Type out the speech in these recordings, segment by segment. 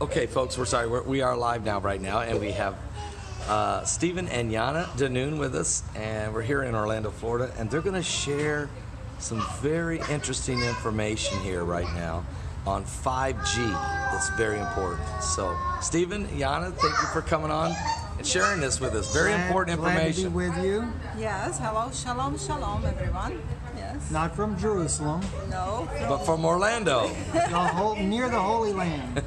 Okay, folks, we're sorry. We are live now, right now, and we have Stephen and Yana Danoon with us, and we're here in Orlando, Florida, and they're going to share some very interesting information here right now on 5G. It's very important. So, Stephen, Yana, thank you for coming on and sharing this with us. Very important information. Glad to be with you. Yes, hello, shalom, shalom, everyone. Yes. Not from Jerusalem, No. But from Orlando. near the Holy Land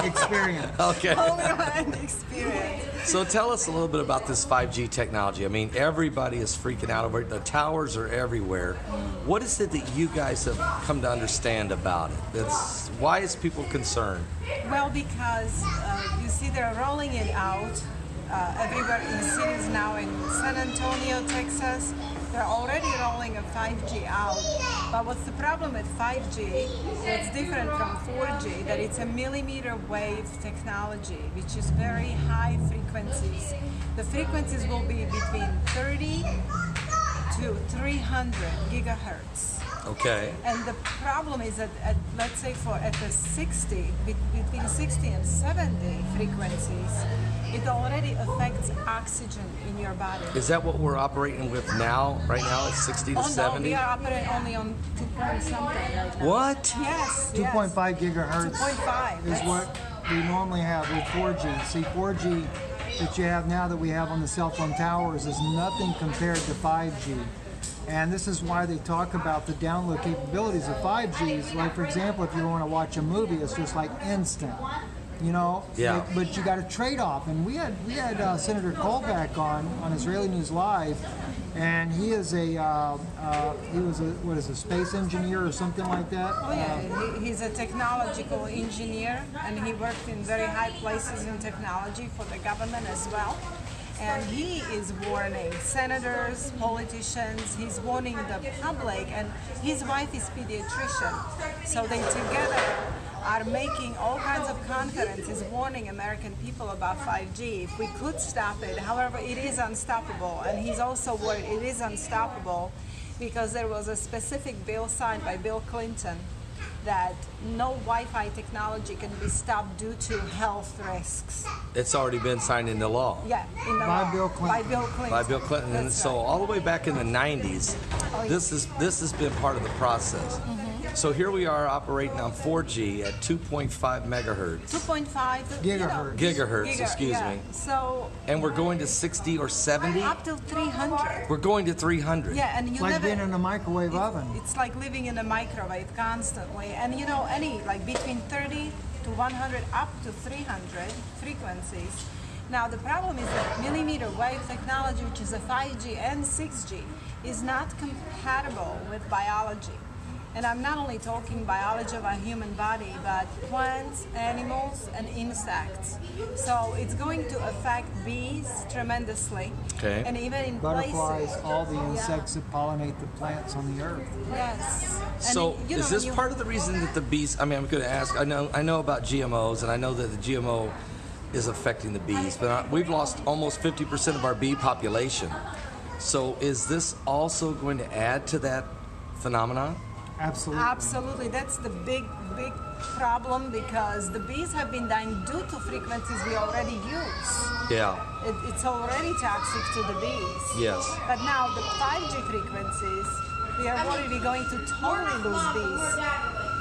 experience. Okay. Holy Land experience. So tell us a little bit about this 5G technology. I mean, everybody is freaking out over it. The towers are everywhere. What is it that you guys have come to understand about it? Why is people concerned? Well, because you see they're rolling it out everywhere in cities now. In San Antonio, Texas, they're already rolling a 5G out. But what's the problem with 5G? It's different from 4G, that it's a millimeter wave technology, which is very high frequencies. The frequencies will be between 30 to 300 gigahertz. Okay. And the problem is that, let's say at the 60, between 60 and 70 frequencies, it already affects oxygen in your body. Is that what we're operating with now? Right now, it's 60 to 70? No, we are operating only on 2 point something right now. What? Yes. 2.5 gigahertz 2.5 is what we normally have with 4G. See, 4G that you have now that we have on the cell phone towers is nothing compared to 5G. And this is why they talk about the download capabilities of 5Gs. Like, for example, if you want to watch a movie, it's just like instant. You know, yeah. But you got a trade-off, and we had Senator Kolbach on Israeli News Live, and he is he was a space engineer or something like that. Oh yeah, he's a technological engineer, and he worked in very high places in technology for the government as well. And he is warning senators, politicians, he's warning the public, and his wife is pediatrician. So they together are making all kinds of conferences warning American people about 5G. If we could stop it, however, it is unstoppable. And he's also worried it is unstoppable because there was a specific bill signed by Bill Clinton that no Wi-Fi technology can be stopped due to health risks. It's already been signed into law. Yeah, in the By law. Bill Clinton. By Bill Clinton. By Bill Clinton. And That's so right. all the way back in the 90s, this has been part of the process. So here we are operating on 4G at 2.5 megahertz. 2.5 Gigahertz, excuse me. So And we're going to 60 or 70? up to 300. We're going to 300. Yeah, and you It's like never. being in a microwave oven. It's like living in a microwave constantly, and you know, like between 30 to 100 up to 300 frequencies. Now the problem is that millimeter wave technology, which is a 5G and 6G, is not compatible with biology. And I'm not only talking biology of our human body, but plants, animals, and insects. So it's going to affect bees tremendously. Okay. And even in Butterflies, places. all the insects that pollinate the plants on the earth. Yes. And So you know, is this you- part of the reason that the bees, I mean, I'm going to ask, I know about GMOs, and I know that the GMO is affecting the bees, but we've lost almost 50% of our bee population. So is this also going to add to that phenomenon? Absolutely. Absolutely, that's the big problem because the bees have been dying due to frequencies we already use. Yeah. It's already toxic to the bees. Yes. But now the 5G frequencies, we are worried we're going to totally lose bees,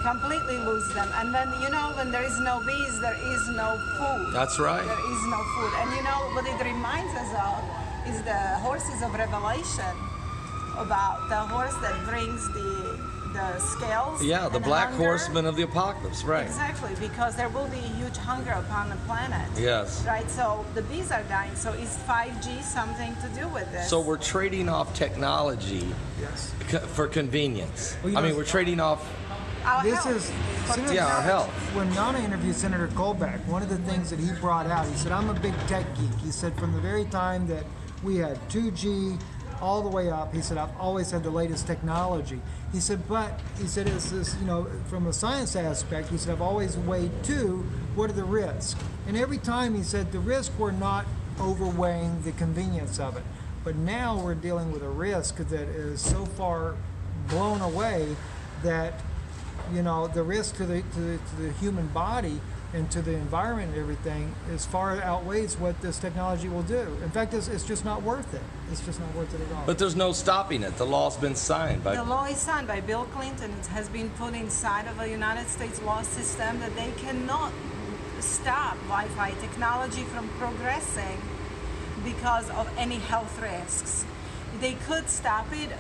completely lose them. And then, you know, when there is no bees, there is no food. That's right. There is no food. And you know, what it reminds us of is the horses of Revelation, about the horse that brings the scales. Yeah, the and black hunger. horseman of the apocalypse, right. Exactly, because there will be huge hunger upon the planet. Yes. Right, so the bees are dying. So is 5G something to do with this? So we're trading off technology Yes. for convenience. Well, you I know- mean, we're trading off, Our This health. is yeah, our health. When Yana interviewed Senator Kolbach, one of the things that he brought out, he said, I'm a big tech geek. He said, from the very time that we had 2G all the way up, he said, I've always had the latest technology. He said, but, he said, it's this, you know, from a science aspect, he said, I've always weighed what are the risks? And every time he said, the risks were not overweighing the convenience of it. But now we're dealing with a risk that is so far blown away that, you know, the risk to the human body into the environment and everything is far outweighs what this technology will do. In fact, it's just not worth it. It's just not worth it at all. But there's no stopping it. The law's been signed by. The law is signed by Bill Clinton. It has been put inside of a United States law system that they cannot stop Wi-Fi technology from progressing because of any health risks. They could stop it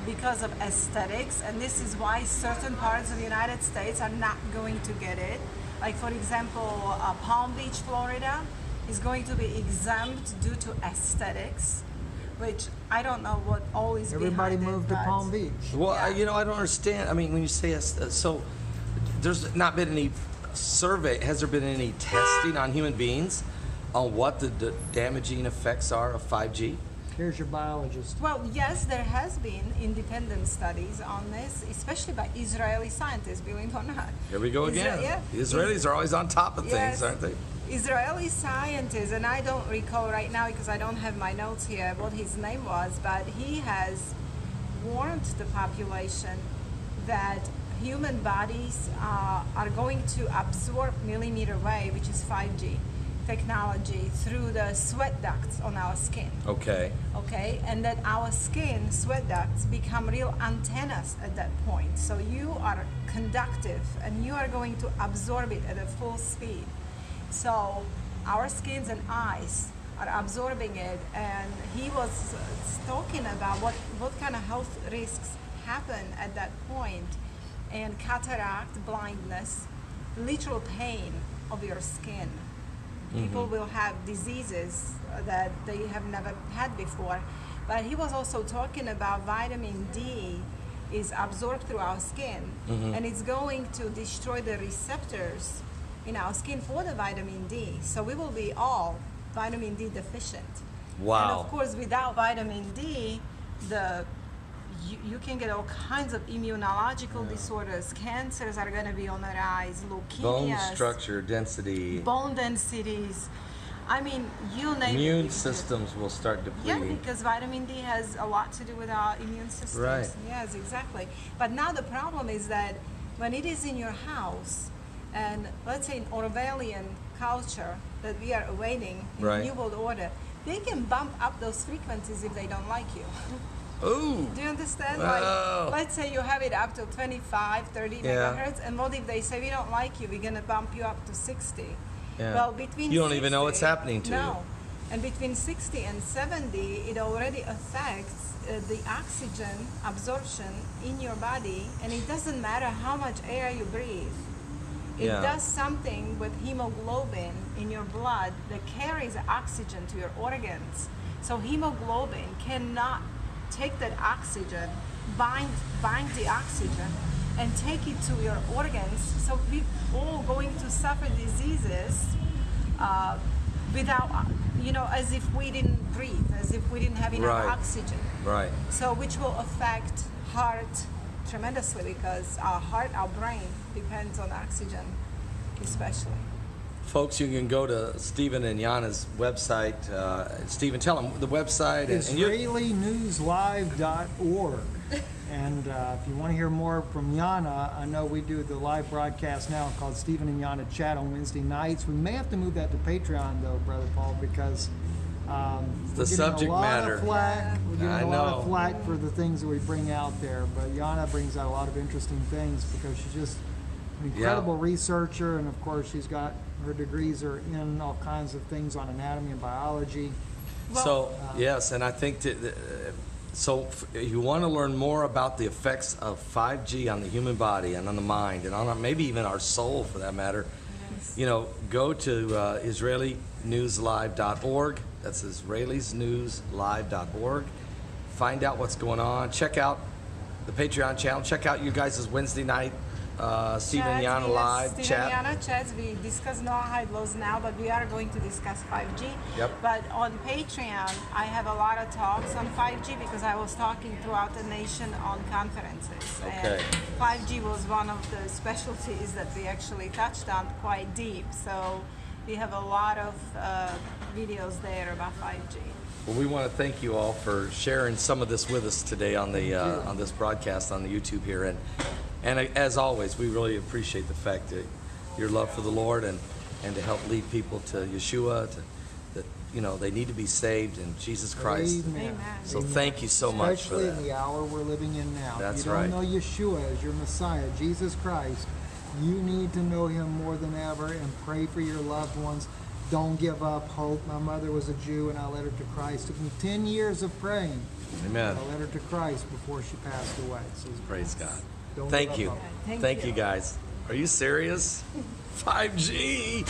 because of aesthetics, and this is why certain parts of the United States are not going to get it. Like, for example, Palm Beach, Florida is going to be exempt due to aesthetics, which I don't know what all is Everybody behind moved it, to but- Palm Beach. Well, Yeah. I don't understand. I mean, when you say so, there's not been any survey. Has there been any testing on human beings on what the damaging effects are of 5G? Here's your biologist. Well, yes, there has been independent studies on this, especially by Israeli scientists, believe it or not. Here we go again. Yeah. The Israelis are always on top of things, Yes. aren't they? Israeli scientists, and I don't recall right now because I don't have my notes here what his name was, but he has warned the population that human bodies are going to absorb millimeter wave, which is 5G technology, through the sweat ducts on our skin. Okay. Okay, and that our skin sweat ducts become real antennas at that point. So you are conductive and you are going to absorb it at a full speed. So our skins and eyes are absorbing it, and he was talking about what kind of health risks happen at that point, and cataract, blindness, literal pain of your skin. People will have diseases that they have never had before. But he was also talking about vitamin D is absorbed through our skin, and it's going to destroy the receptors in our skin for the vitamin D. So we will be all vitamin D deficient. Wow. And of course, without vitamin D, you can get all kinds of immunological disorders. Cancers are going to be on the rise, leukemias, Bone structure, density, bone densities. I mean, you name it. immune you systems will start Yeah, depleting. because vitamin D has a lot to do with our immune systems. Right. Yes, exactly. But now the problem is that when it is in your house, and let's say in Orwellian culture that we are awaiting in Right. New World Order, they can bump up those frequencies if they don't like you. Ooh. Do you understand? Wow. Like, let's say you have it up to 25, 30 Yeah. megahertz, and what if they say, we don't like you, we're going to bump you up to 60? Yeah. Well, between You don't even know what's 60 happening to you. No. And between 60 and 70, it already affects the oxygen absorption in your body, and it doesn't matter how much air you breathe. It Yeah. does something with hemoglobin in your blood that carries oxygen to your organs. So hemoglobin cannot take that oxygen, bind the oxygen, and take it to your organs. So we all going to suffer diseases without, as if we didn't breathe, as if we didn't have enough Right. oxygen. Right. So which will affect heart tremendously, because our heart, our brain depends on oxygen, especially. Folks, you can go to Stephen and Yana's website. Stephen, tell them the website. IsraeliNewsLive.org. And if you want to hear more from Yana, I know we do the live broadcast now called Stephen and Yana Chat on Wednesday nights. We may have to move that to Patreon, though, Brother Paul, because we're getting subject a lot matter. of flack. We're getting I a lot of know. flack for the things that we bring out there. But Yana brings out a lot of interesting things because she's just an incredible researcher, and of course she's got her degrees are in all kinds of things on anatomy and biology. So, yes, and I think that, so if you want to learn more about the effects of 5G on the human body and on the mind and on maybe even our soul for that matter, go to IsraeliNewsLive.org. That's IsraelisNewsLive.org. Find out what's going on. Check out the Patreon channel. Check out you guys' Wednesday night Stephen and Yana live Stephen chat. and Yana chats. We discuss no high lows now, but we are going to discuss 5G. Yep. But on Patreon, I have a lot of talks on 5G because I was talking throughout the nation on conferences. Okay. And 5G was one of the specialties that we actually touched on quite deep. So we have a lot of videos there about 5G. Well, we want to thank you all for sharing some of this with us today on the on this broadcast on the YouTube here, and as always, we really appreciate the fact that your love for the Lord and to help lead people to Yeshua, that they need to be saved in Jesus Christ. Amen. So Amen. thank you so much for Especially that. in the hour we're living in now. That's if you don't right. know Yeshua as your Messiah, Jesus Christ, you need to know him more than ever and pray for your loved ones. Don't give up hope. My mother was a Jew and I led her to Christ. It took me 10 years of praying. Amen. I led her to Christ before she passed away. So Praise God. don't Thank give you. up hope. Thank you guys. Are you serious? 5G.